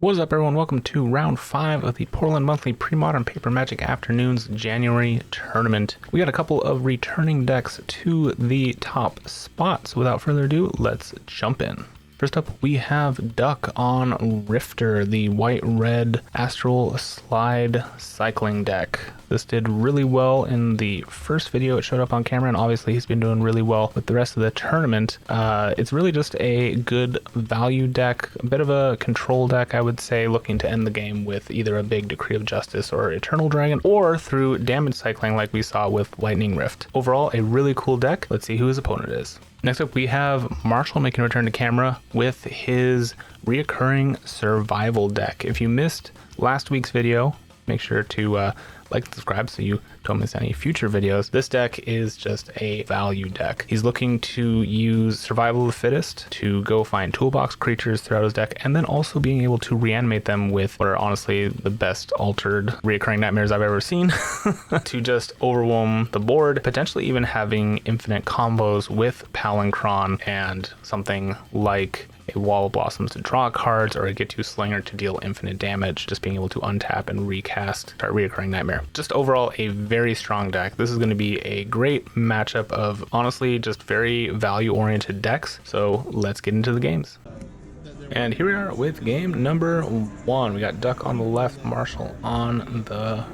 What is up, everyone? Welcome to round 5 of the Portland Monthly Premodern Paper Magic Afternoons January tournament. We got a couple of returning decks to the top spot, so without further ado, let's jump in. First up, we have Duck on Wrifter, the white-red Astral Slide cycling deck. This did really well in the first video it showed up on camera, and obviously he's been doing really well with the rest of the tournament. It's really just a good value deck, a bit of a control deck, I would say, looking to end the game with either a big Decree of Justice or Eternal Dragon, or through damage cycling like we saw with Lightning Rift. Overall, a really cool deck. Let's see who his opponent is. Next up, we have Marshall making a return to camera with his reoccurring survival deck. If you missed last week's video, make sure to like and subscribe so you don't miss any future videos. This deck is just a value deck. He's looking to use Survival of the Fittest to go find toolbox creatures throughout his deck, and then also being able to reanimate them with what are honestly the best altered reoccurring nightmares I've ever seen to just overwhelm the board, potentially even having infinite combos with Palancron and something like a Wall of Blossoms to draw cards, or a Get You Slinger to deal infinite damage, just being able to untap and recast our reoccurring nightmare. Just overall a very strong deck. This is going to be a great matchup of honestly just very value oriented decks. So let's get into the games. And here we are with game number 1. We got Duck on the left, Marshall on the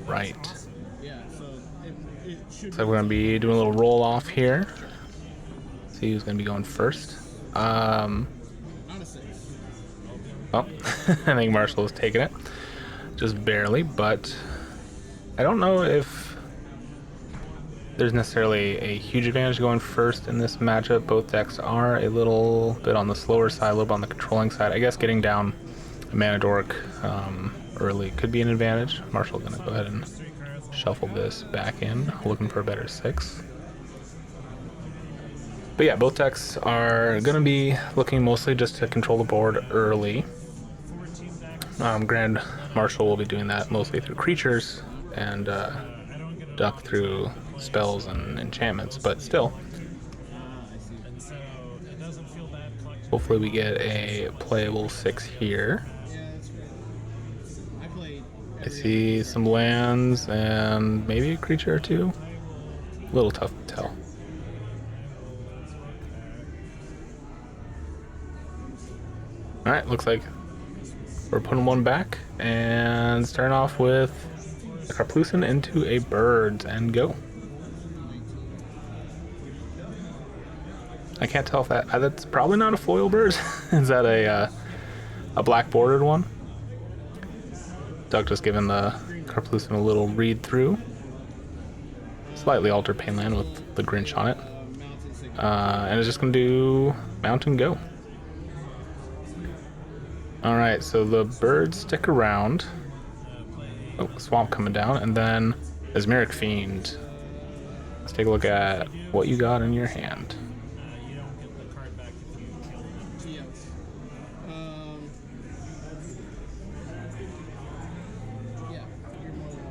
right. So we're going to be doing a little roll off here. See who's going to be going first. Oh, I think Marshall is taking it, just barely, but I don't know if there's necessarily a huge advantage going first in this matchup. Both decks are a little bit on the slower side, a little bit on the controlling side. I guess getting down a Mana Dork early could be an advantage. Marshall's going to go ahead and shuffle this back in, looking for a better 6. But yeah, both decks are going to be looking mostly just to control the board early. Grand Marshall will be doing that mostly through creatures, and Duck through spells and enchantments, but still. Hopefully we get a playable 6 here. I see some lands and maybe a creature or two. A little tough to tell. Alright, looks like we're putting one back and starting off with a Karplusan into a bird and go. I can't tell if that's probably not a foil bird. Is that a black bordered one? Doug just giving the Karplusan a little read through. Slightly altered Painland with the Grinch on it. And it's just going to do Mount and go. Alright, so the birds stick around. Oh, Swamp coming down, and then Mesmeric Fiend. Let's take a look at what you got in your hand.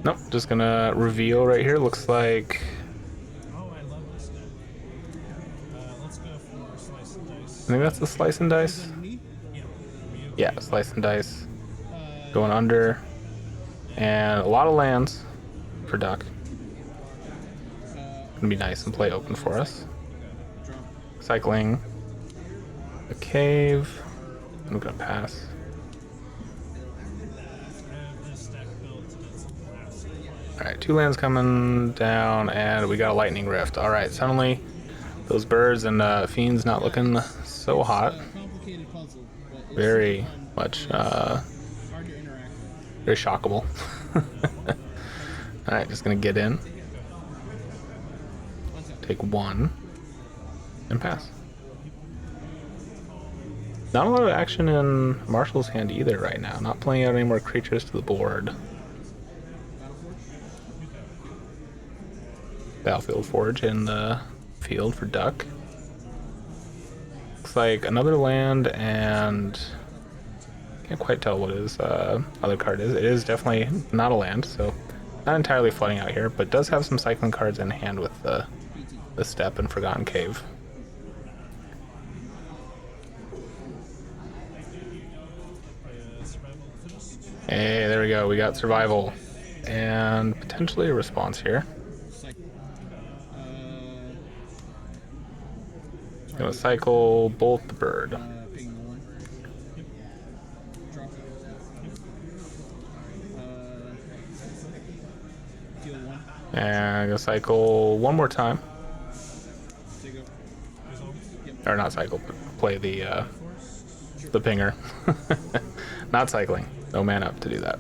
Nope, just gonna reveal right here. Looks like... I think that's the Slice and Dice. Yeah, Slice and Dice going under, and a lot of lands for Duck. Gonna be nice and play open for us. Cycling a cave. I'm gonna pass. Alright, 2 lands coming down, and we got a Lightning Rift. Alright, suddenly those birds and fiends not looking so hot. Very much very shockable. Alright, just gonna get in, take 1 and pass. Not a lot of action in Marshall's hand either right now, not playing out any more creatures to the board. Battlefield Forge in the field for Duck. Looks like another land, and can't quite tell what his other card is. It is definitely not a land, so not entirely flooding out here, but does have some cycling cards in hand with the Step and Forgotten Cave. Hey, there we go. We got survival and potentially a response here. Gonna cycle bolt the bird. And I'm gonna cycle one more time. Or not cycle, but play the pinger. Not cycling. No man up to do that.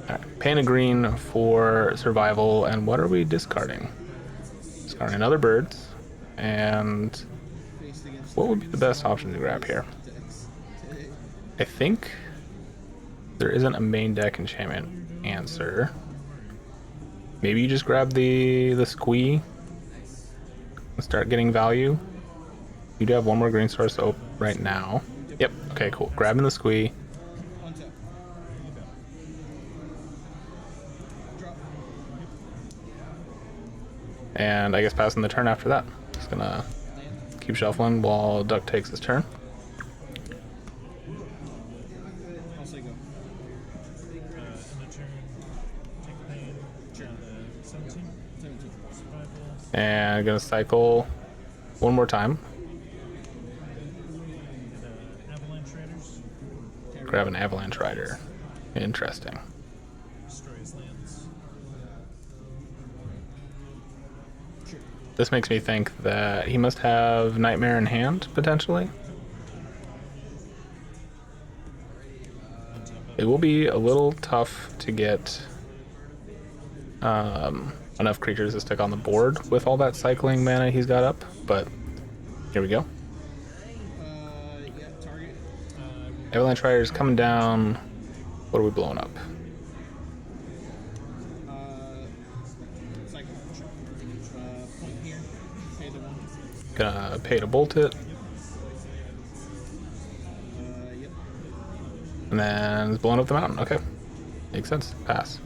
Alright, paying a green for survival, and what are we discarding? Discarding another birds, and what would be the best option to grab here? I think there isn't a main deck enchantment answer. Maybe you just grab the squee and start getting value. You do have one more green source open right now. Yep, okay, cool. Grabbing the squee. And I guess passing the turn after that. Just gonna keep shuffling while Duck takes his turn. And I'm gonna cycle one more time. Grab an Avalanche Rider. Interesting. This makes me think that he must have Nightmare in hand, potentially. It will be a little tough to get enough creatures to stick on the board with all that cycling mana he's got up, but here we go. Avalanche Rider's coming down. What are we blowing up? Gonna pay to bolt it. And then it's blowing up the mountain. Okay. Makes sense. Pass.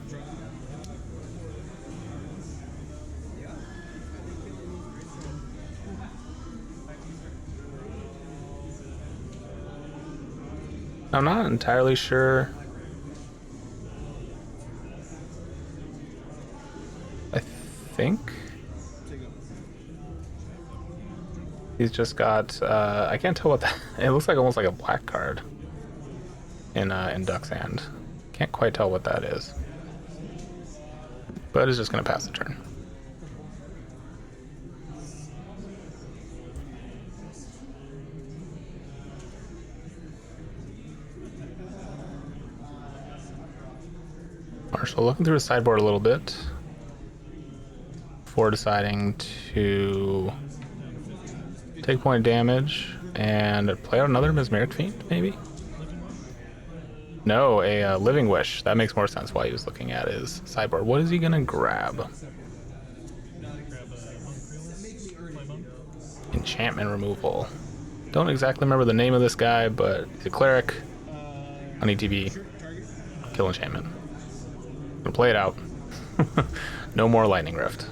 I'm not entirely sure. I think he's just got I can't tell what that it looks like, almost like a black card in Duck's hand. Can't quite tell what that is. But it's just gonna pass the turn. Marshall looking through his sideboard a little bit before deciding to take point of damage and play out another Mesmeric Fiend, maybe? No, a Living Wish. That makes more sense why he was looking at his sideboard. What is he gonna grab? Enchantment removal. Don't exactly remember the name of this guy, but he's a cleric on ETB. Kill enchantment. Gonna play it out. No more Lightning Rift.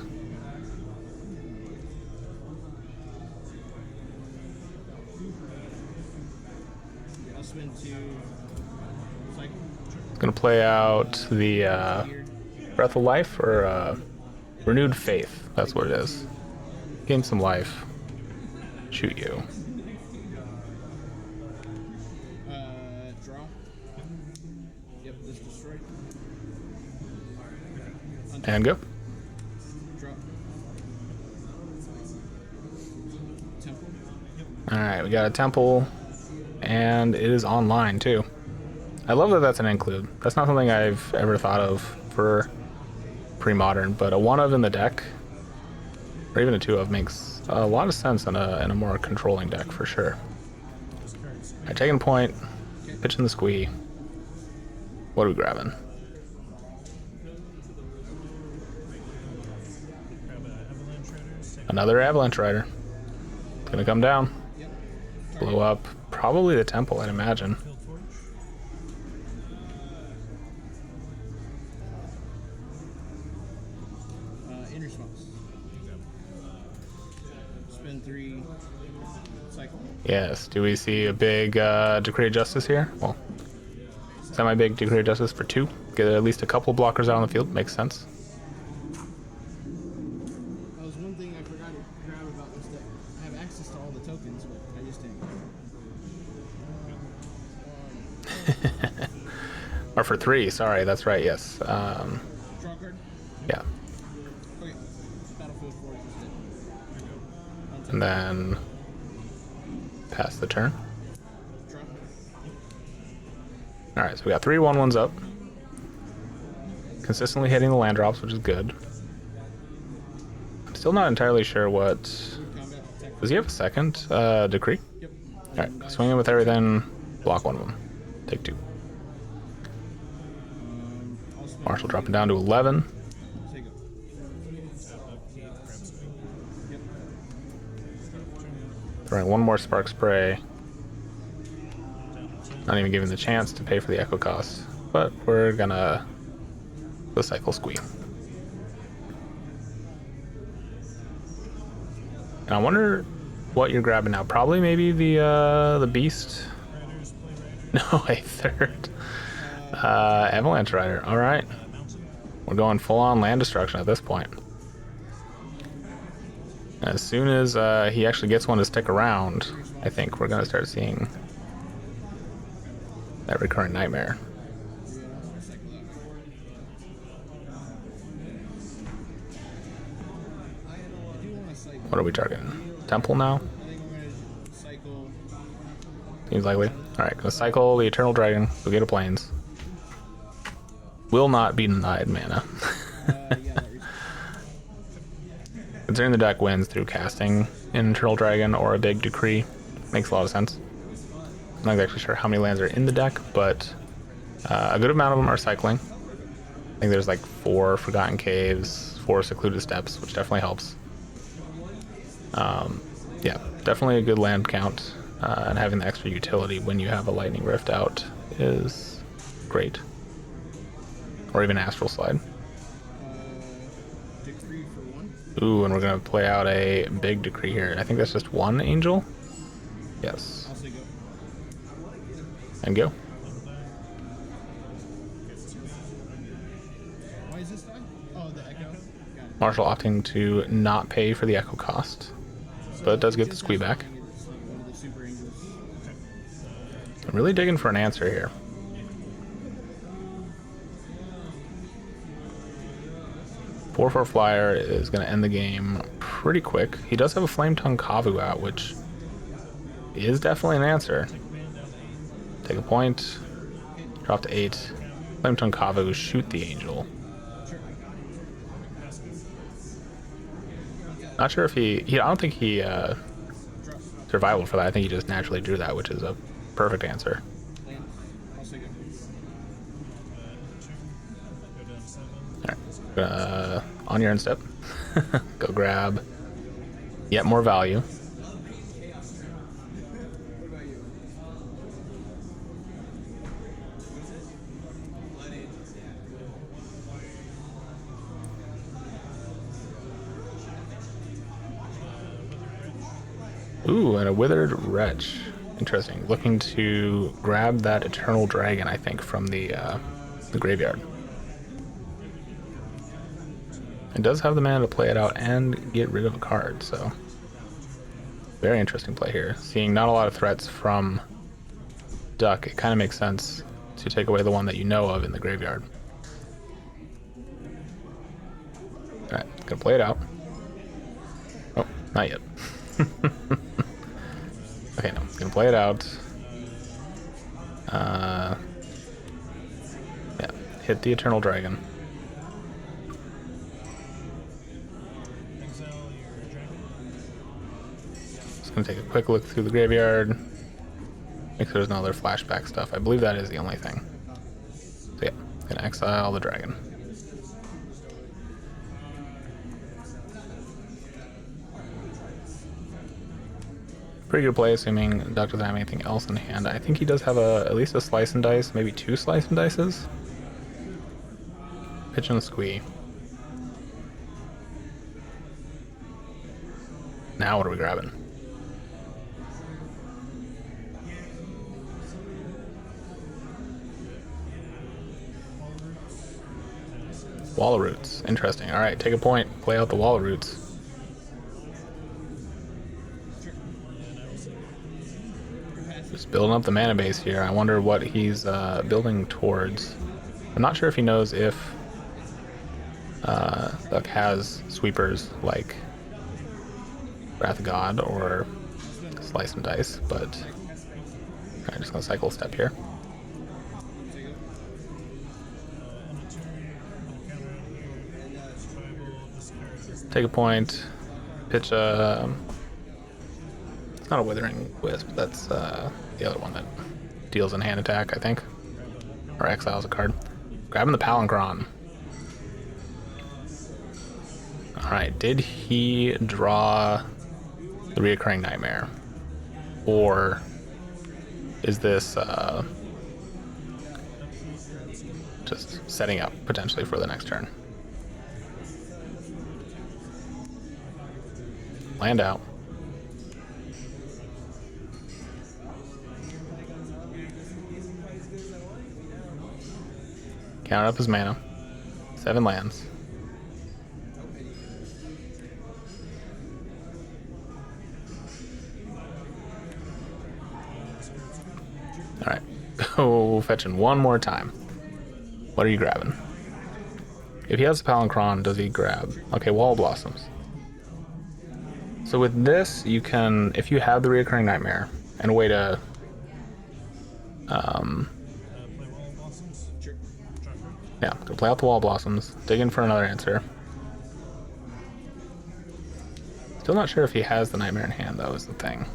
Gonna play out the Breath of Life, or Renewed Faith. That's what it is. Gain some life. Shoot you. Draw. Yep, this destroyed. And go. Draw. Temple. Alright, we got a temple, and it is online too. I love that that's an include. That's not something I've ever thought of for Premodern, but a 1-of in the deck, or even a 2-of, makes a lot of sense in a more controlling deck for sure. Alright, taking point, pitching the squee. What are we grabbing? Another Avalanche Rider. It's gonna come down. Blow up probably the temple, I'd imagine. In response. Spin 3. Cycle. Yes. Do we see a big Decree of Justice here? Well, Semi-big Decree of Justice for 2. Get at least a couple blockers out on the field. Makes sense. That was one thing I forgot to grab about this deck. I have access to all the tokens, but I just didn't. Or for 3, sorry, that's right, yes. Draw card? Yeah. Okay. Battlefield 4 is dead. And then pass the turn. Draw. Alright, so we got 3 1/1s up. Consistently hitting the land drops, which is good. I'm still not entirely sure what... Combat attack. Does he have a second decree? Yep. Alright, swing in with everything. Block 1/1. Take 2. I'll spend Marshall dropping down to 11. Say go. Yep. Throwing one more Spark Spray. Not even giving the chance to pay for the Echo cost. But we're gonna the Cycle Squee. And I wonder what you're grabbing now. Probably maybe the Beast. No, a third. Avalanche Rider. Alright. We're going full on land destruction at this point. As soon as he actually gets one to stick around, I think we're going to start seeing that recurring nightmare. What are we targeting? Temple now? I think we're gonna cycle. Seems likely. Alright, gonna cycle the Eternal Dragon. We'll get a Plains. Will not be denied mana. Yeah, that Considering the deck wins through casting an Eternal Dragon or a big Decree, makes a lot of sense. I'm not exactly sure how many lands are in the deck, but a good amount of them are cycling. I think there's like 4 Forgotten Caves, 4 Secluded Steps, which definitely helps. Yeah, definitely a good land count, and having the extra utility when you have a Lightning Rift out is great. Or even Astral Slide. Decree for 1. Ooh, and we're gonna play out a big Decree here. I think that's just 1 Angel. Yes. I'll say go. And go. Why is this die? Oh, the Echo. Got it. Marshall opting to not pay for the Echo cost, but it does get the Squee back. It's like one of the super angels. I'm really digging for an answer here. Four for Flyer is going to end the game pretty quick. He does have a Flame Tongue Kavu out, which is definitely an answer. Take a point, drop to 8. Flame Tongue Kavu, shoot the Angel. Not sure if I don't think he survival for that. I think he just naturally drew that, which is a perfect answer. Land. I'll say go. Alright, on your end step, go grab yet more value. Ooh, and a Withered Wretch. Interesting. Looking to grab that Eternal Dragon, I think, from the graveyard. It does have the mana to play it out and get rid of a card, so very interesting play here. Seeing not a lot of threats from Duck, it kind of makes sense to take away the one that you know of in the graveyard. Alright, gonna play it out. Oh, not yet. Okay, no, gonna play it out. Yeah, hit the Eternal Dragon. Just gonna take a quick look through the graveyard. Make sure there's no other flashback stuff. I believe that is the only thing. So yeah, gonna exile the dragon. Pretty good play, assuming Duck doesn't have anything else in hand. I think he does have at least a Slice and Dice, maybe 2 Slice and Dices. Pitch and Squee. Now what are we grabbing? Wall roots. Interesting. All right, take a point. Play out the wall roots. Just building up the mana base here. I wonder what he's building towards. I'm not sure if he knows if Duck has sweepers like Wrath of God or Slice and Dice, but I'm just gonna cycle a step here. Take a point, pitch a... It's not a Withering Wisp, that's the other one that deals in hand attack, I think. Or exiles a card. Grabbing the Palancron. Alright, did he draw the Reoccurring Nightmare? Or is this just setting up potentially for the next turn? Land out. Counter up his mana. 7 lands. Alright. Go fetching one more time. What are you grabbing? If he has the Palancron, does he grab? Okay, Wall Blossoms. So with this, you can, if you have the Reoccurring Nightmare and a way to yeah, go play out the Wall Blossoms, dig in for another answer. Still not sure if he has the Nightmare in hand, though, is the thing.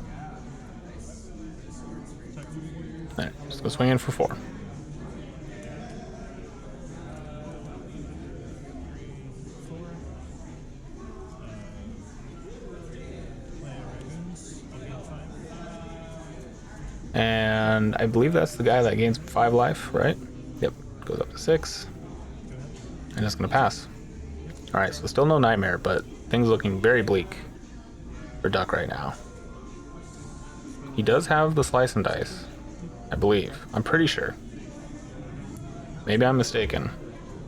Alright, just go swing in for 4. And I believe that's the guy that gains 5 life, right? Yep, goes up to 6. And it's gonna pass. Alright, so still no Nightmare, but things looking very bleak for Duck right now. He does have the Slice and Dice, I believe. I'm pretty sure. Maybe I'm mistaken.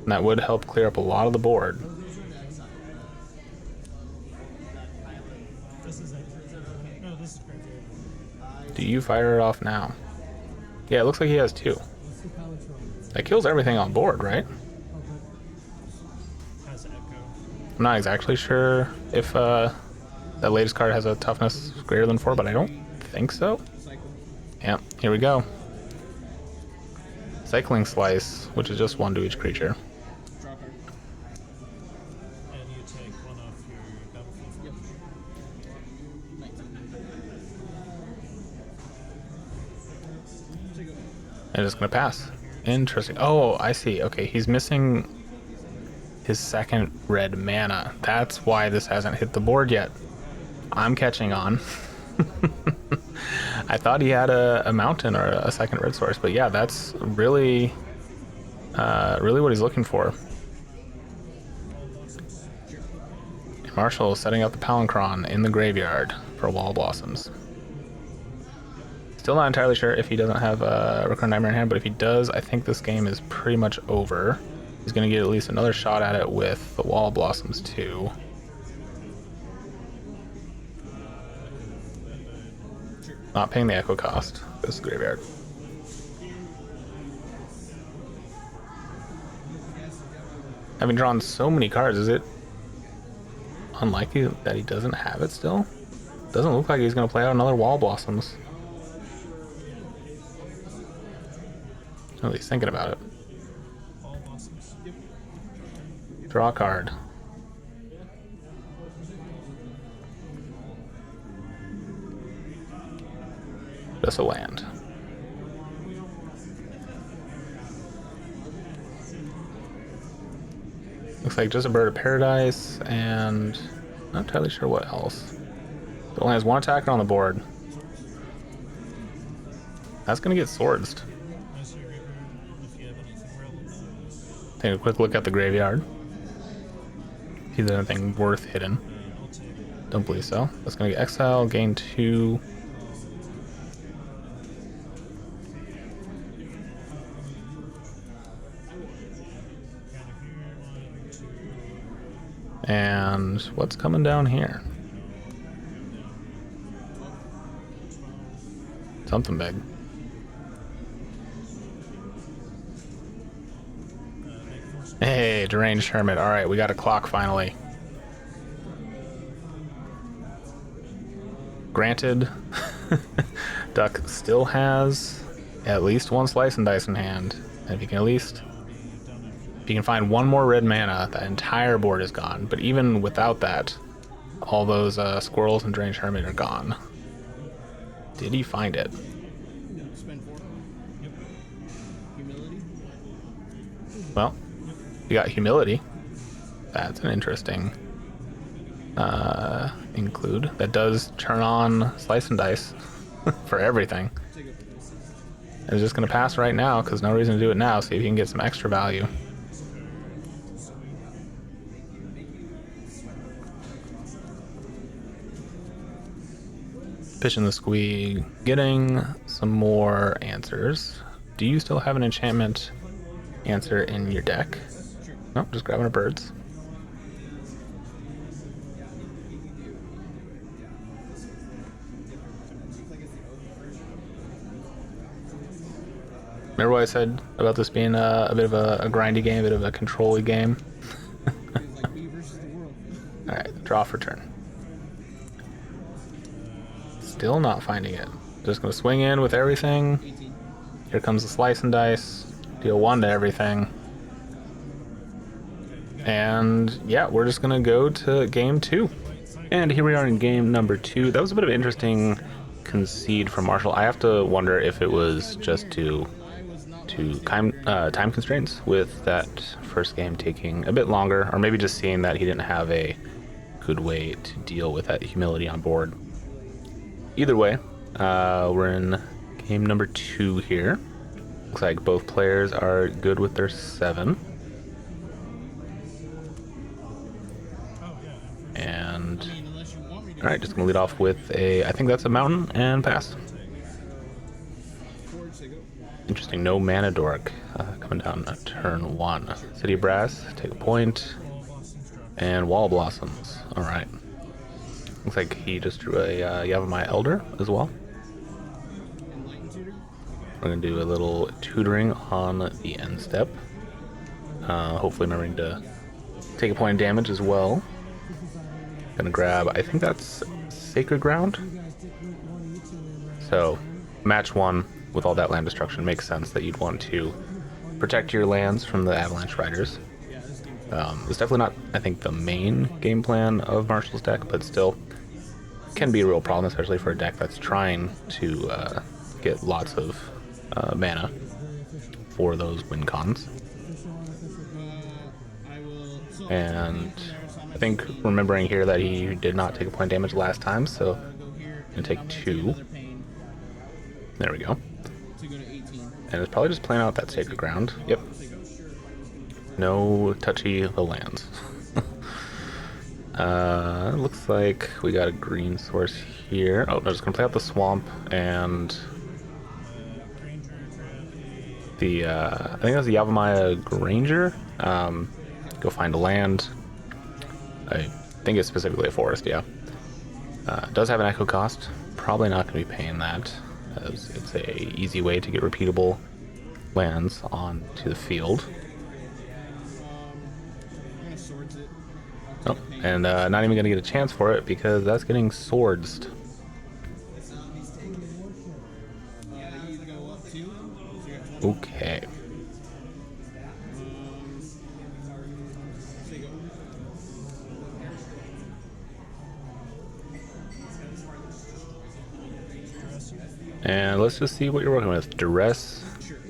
And that would help clear up a lot of the board. Do you fire it off now? Yeah, it looks like he has 2. That kills everything on board, right? I'm not exactly sure if that latest card has a toughness greater than 4, but I don't think so. Yeah, here we go. Cycling Slice, which is just 1 to each creature. And it's gonna pass. Interesting. Oh, I see. Okay, he's missing his 2nd red mana. That's why this hasn't hit the board yet. I'm catching on. I thought he had a mountain or a 2nd red source, but yeah, that's really, really what he's looking for. Marshall setting up the Palancron in the graveyard for Wall Blossoms. Still not entirely sure if he doesn't have a Recurrent Nightmare in hand, but if he does, I think this game is pretty much over. He's going to get at least another shot at it with the Wall Blossoms too. Not paying the Echo cost. Goes to the graveyard. Having drawn so many cards, is it unlikely that he doesn't have it still? Doesn't look like he's going to play out another Wall Blossoms. At least thinking about it. Draw a card. Just a land. Looks like just a Bird of Paradise and not entirely sure what else. It only has 1 attacker on the board. That's gonna get swordsed. Take a quick look at the graveyard. See if there's anything worth hidden. Don't believe so. That's gonna get exile, gain 2. And what's coming down here? Something big. Hey, Deranged Hermit. Alright, we got a clock finally. Granted, Duck still has at least one Slice and Dice in hand. And if you can find one more red mana, that entire board is gone. But even without that, all those squirrels and Deranged Hermit are gone. Did he find it? Spend 4. Yep. Humility. Well, we got Humility. That's an interesting include. That does turn on Slice and Dice for everything. And it's just going to pass right now because no reason to do it now. See if you can get some extra value. Pitching the squeak, getting some more answers. Do you still have an enchantment answer in your deck? No, just grabbing a birds. Remember what I said about this being a bit of a grindy game, a bit of a control-y game? Alright, draw for turn. Still not finding it. Just gonna swing in with everything. Here comes the Slice and Dice. Deal 1 to everything. And yeah, we're just gonna go to game 2. And here we are in game number 2. That was a bit of an interesting concede from Marshall. I have to wonder if it was just to time constraints, with that first game taking a bit longer, or maybe just seeing that he didn't have a good way to deal with that humility on board. Either way, we're in game number 2 here. Looks like both players are good with their 7. And alright, just gonna lead off with I think that's a mountain, and pass. Interesting, no mana dork coming down turn 1. City Brass, take a point, and Wall Blossoms. Alright. Looks like he just drew a Yavimaya Elder as well. We're going to do a little tutoring on the end step. Hopefully remembering to take a point of damage as well. Gonna grab, I think that's Sacred Ground. So, match 1 with all that land destruction makes sense that you'd want to protect your lands from the Avalanche Riders. It's definitely not, I think, the main game plan of Marshall's deck, but still can be a real problem, especially for a deck that's trying to get lots of mana for those win cons. And I think remembering here that he did not take a point of damage last time, so I'm going to take 2. There we go. And it's probably just playing out that Sacred Ground. Yep. No touchy the lands. Looks like we got a green source here. Oh, I'm just gonna play out the swamp and the I think that's the Yavimaya Granger. Go find a land. I think it's specifically a forest, yeah. It does have an echo cost. Probably not gonna be paying that, as it's a easy way to get repeatable lands onto the field. Oh, and not even gonna get a chance for it because that's getting swords. Okay. And let's just see what you're working with. Duress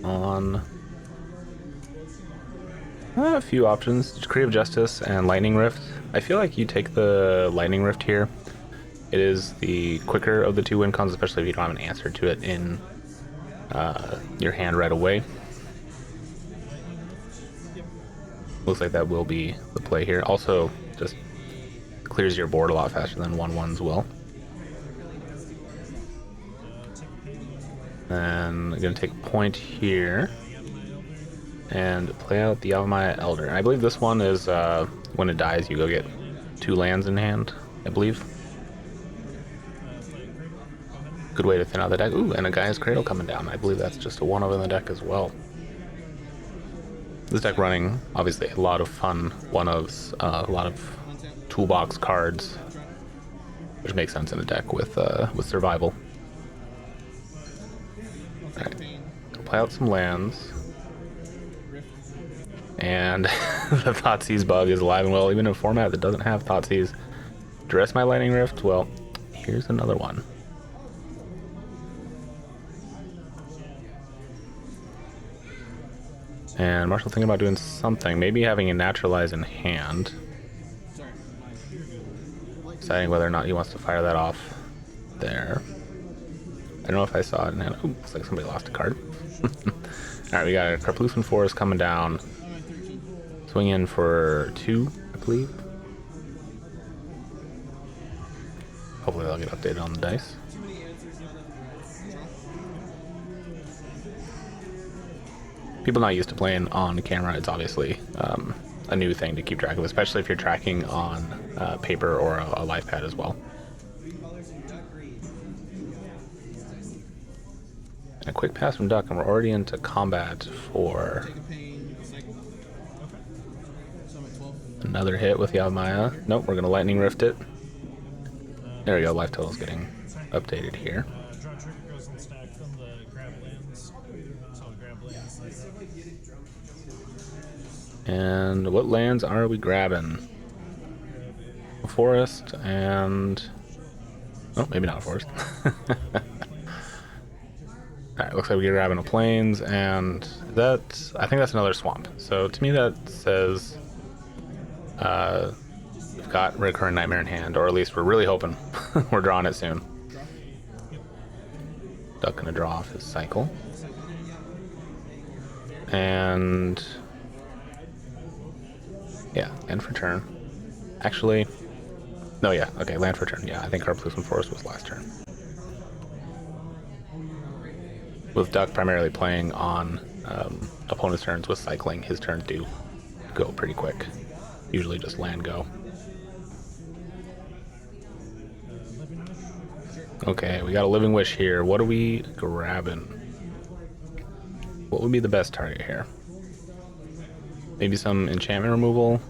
on a few options. Creative Justice and Lightning Rift. I feel like you take the Lightning Rift here. It is the quicker of the 2 win cons, especially if you don't have an answer to it in your hand right away. Looks like that will be the play here. Also, just clears your board a lot faster than 1/1s will. And I'm going to take a point here and play out the Yavimaya Elder. And I believe this one is when it dies, you go get 2 lands in hand, I believe. Good way to thin out the deck. Ooh, and a Gaia's Cradle coming down. I believe that's just a 1-of in the deck as well. This deck running, obviously, a lot of fun 1-ofs, a lot of toolbox cards, which makes sense in a deck with survival. Alright, play out some lands. And the Thoughtseize bug is alive and well, even in a format that doesn't have Thoughtseize. Dress my Lightning Rift? Well, here's another one. And Marshall thinking about doing something, maybe having a Naturalize in hand. Deciding whether or not he wants to fire that off there. I don't know if I saw it in hand. Ooh, looks like somebody lost a card. Alright, we got a Karplusan Forest coming down. Swing in for 2, I believe. Hopefully they'll get updated on the dice. People not used to playing on camera, it's obviously a new thing to keep track of, especially if you're tracking on paper or a life pad as well. And a quick pass from Duck, and we're already into combat for another hit with Yavimaya. Nope, we're going to Lightning Rift it. There we go, life total's getting updated here. And what lands are we grabbing? A forest and... oh, maybe not a forest. Alright, looks like we're grabbing a plains, and that... I think that's another swamp. So to me that says... we've got Recurring Nightmare in hand, or at least we're really hoping we're drawing it soon. Duck gonna draw off his cycle. And... yeah, land for turn. Actually... no, yeah, okay, land for turn. Yeah, I think Karplusan Forest was last turn. With Duck primarily playing on opponent's turns with cycling, his turns do go pretty quick. Usually just land go. Okay, we got a Living Wish here. What are we grabbing? What would be the best target here? Maybe some enchantment removal?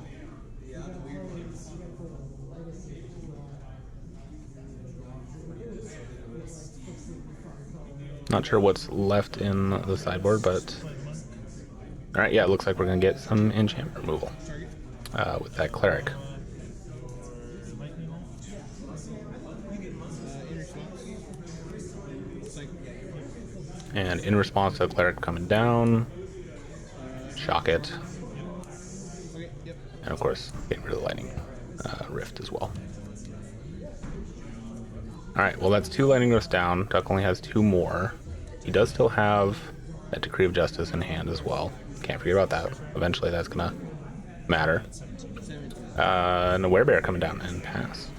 Not sure what's left in the sideboard, but... alright, yeah, it looks like we're going to get some enchantment removal with that Cleric. And in response to the Cleric coming down, shock it. And of course, getting rid of the Lightning Rift as well. Alright, well that's 2 Lightning Rifts down. Duck only has 2 more. He does still have that Decree of Justice in hand as well. Can't forget about that. Eventually that's gonna matter. And a Werebear coming down and pass.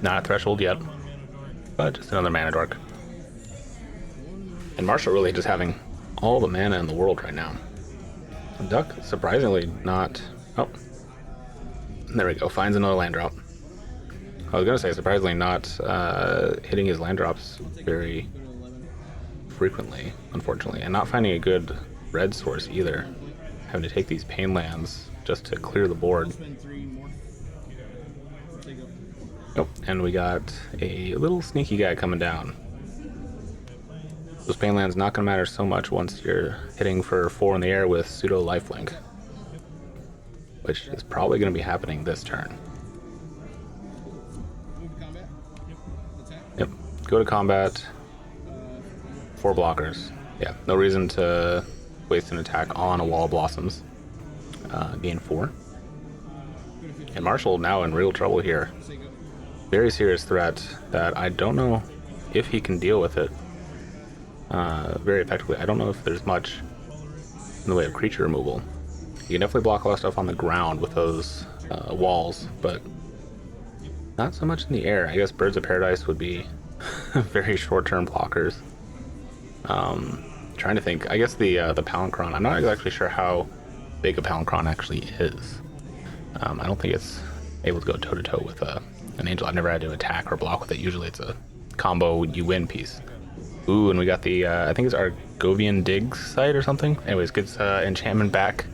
Not at Threshold yet, but just another mana dork. And Marshall really just having all the mana in the world right now. Duck surprisingly not... oh, there we go, finds another land drop. I was gonna say surprisingly not hitting his land drops very frequently, unfortunately, and not finding a good red source either. Having to take these pain lands just to clear the board. Oh, and we got a little sneaky guy coming down. Those pain lands not gonna matter so much once you're hitting for 4 in the air with pseudo lifelink, which is probably gonna be happening this turn. Yep, go to combat. 4 blockers. Yeah, no reason to waste an attack on a Wall of Blossoms. Gain 4. And Marshall now in real trouble here. Very serious threat that I don't know if he can deal with it very effectively. I don't know if there's much in the way of creature removal. You can definitely block a lot of stuff on the ground with those walls, but not so much in the air. I guess Birds of Paradise would be very short-term blockers. Trying to think. I guess the Palancron. I'm not exactly sure how big a Palancron actually is. I don't think it's able to go toe to toe with an angel. I've never had to attack or block with it. Usually it's a combo you win piece. Ooh, and we got the I think it's Argovian Dig site or something. Anyways, gets enchantment back,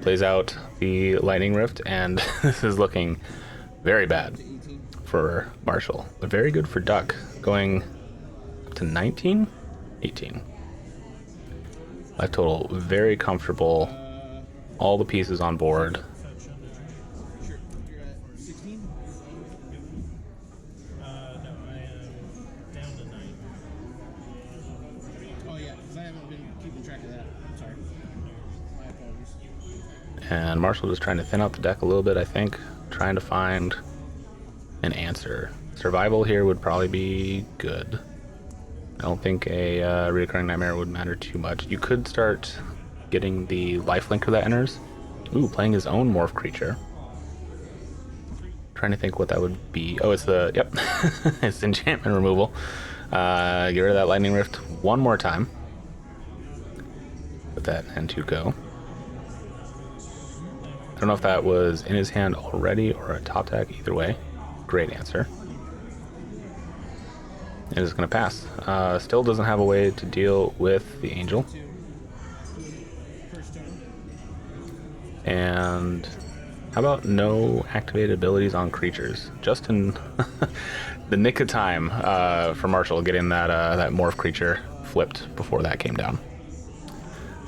plays out the Lightning Rift, and this is looking very bad for Marshall, but very good for Duck, going up to 19, 18. Life total very comfortable. All the pieces on board. Sure. You're at 16? No, I am down to 9. Oh, yeah, because I haven't been keeping track of that. I'm sorry. My apologies. And Marshall just trying to thin out the deck a little bit, I think. Trying to find an answer. Survival here would probably be good. I don't think a reoccurring nightmare would matter too much. You could start getting the lifelinker that enters. Ooh, playing his own morph creature. Trying to think what that would be. Oh, it's the, yep, it's enchantment removal. Get rid of that Lightning Rift one more time. Let that N2 go. I don't know if that was in his hand already or a top deck. Either way, great answer. It is going to pass. Still doesn't have a way to deal with the angel. First turn. And how about no activated abilities on creatures? Just in the nick of time for Marshall getting that morph creature flipped before that came down.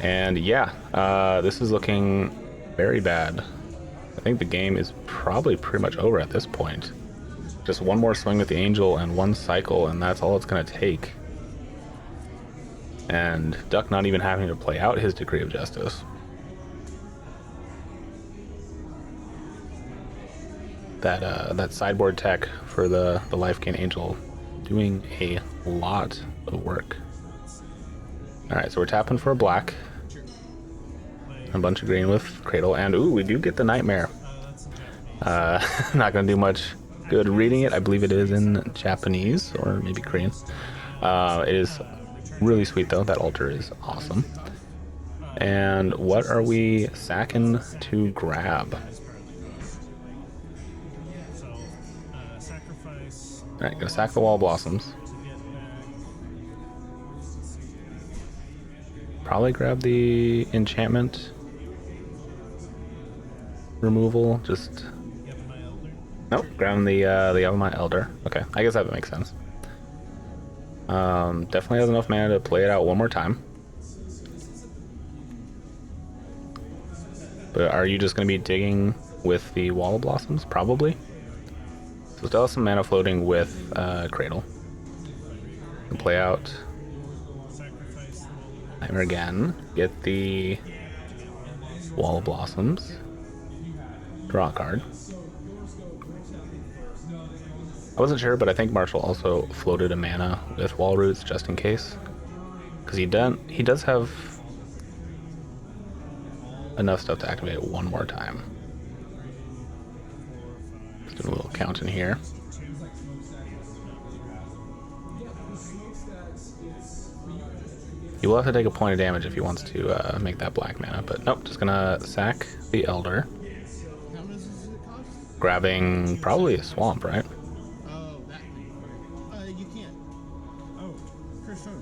And yeah, this is looking very bad. I think the game is probably pretty much over at this point. Just one more swing with the angel and one cycle, and that's all it's going to take. And Duck not even having to play out his Decree of Justice. That sideboard tech for the life gain angel doing a lot of work. Alright, so we're tapping for a black. A bunch of green with Cradle, and ooh, we do get the Nightmare. Not gonna do much good reading it. I believe it is in Japanese or maybe Korean. It is really sweet though. That altar is awesome. And what are we sacking to grab? Alright, gonna sack the Wall Blossoms. Probably grab the enchantment removal. Just nope, grabbing the Yavimaya Elder. Okay, I guess that makes sense. Definitely has enough mana to play it out one more time. But are you just going to be digging with the Wall of Blossoms? Probably. So still have some mana floating with Cradle. And play out Nightmare again. Get the Wall of Blossoms. Draw a card. I wasn't sure, but I think Marshall also floated a mana with Wall Roots just in case. Because he does have enough stuff to activate it one more time. Just do a little count in here. He will have to take a point of damage if he wants to make that black mana, but nope, just gonna sack the Elder. How much does it cost? Grabbing probably a swamp, right? Oh, that thing. You can't. Oh, First turn.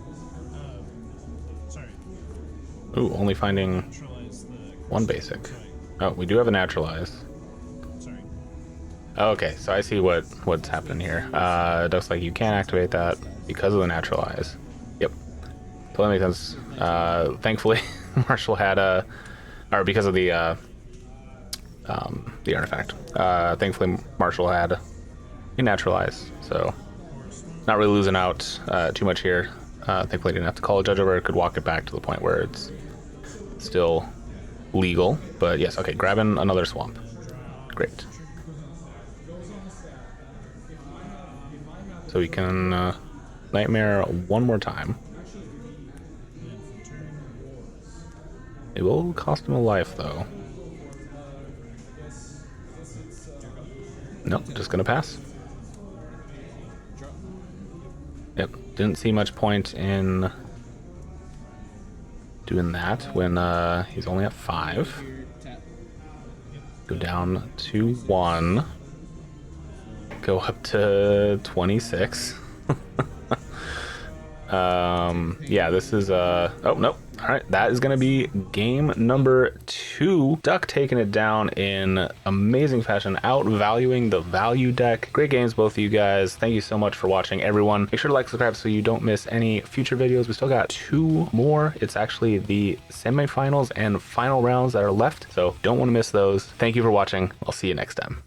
sorry. Ooh, only finding Neutralize the. one basic. Oh, we do have a naturalize. Sorry. Okay, so I see what's happening here. It looks like you can't activate that because of the naturalize. Yep. So that makes sense. Thankfully, Marshall had or because of the artifact. Thankfully, Marshall had a naturalize, so not really losing out too much here. Thankfully, didn't have to call a judge over. Could walk it back to the point where it's still legal. But yes, okay, grabbing another swamp. Great. So we can Nightmare one more time. It will cost him a life, though. Nope, just gonna pass. Yep, didn't see much point in doing that when he's only at 5. Go down to 1. go up to 26. Yeah, this is oh nope. All right, that is gonna be game number 2. Duck taking it down in amazing fashion, outvaluing the value deck. Great games, both of you guys. Thank you so much for watching, everyone. Make sure to like, subscribe so you don't miss any future videos. We still got 2 more. It's actually the semifinals and final rounds that are left, so don't want to miss those. Thank you for watching. I'll see you next time.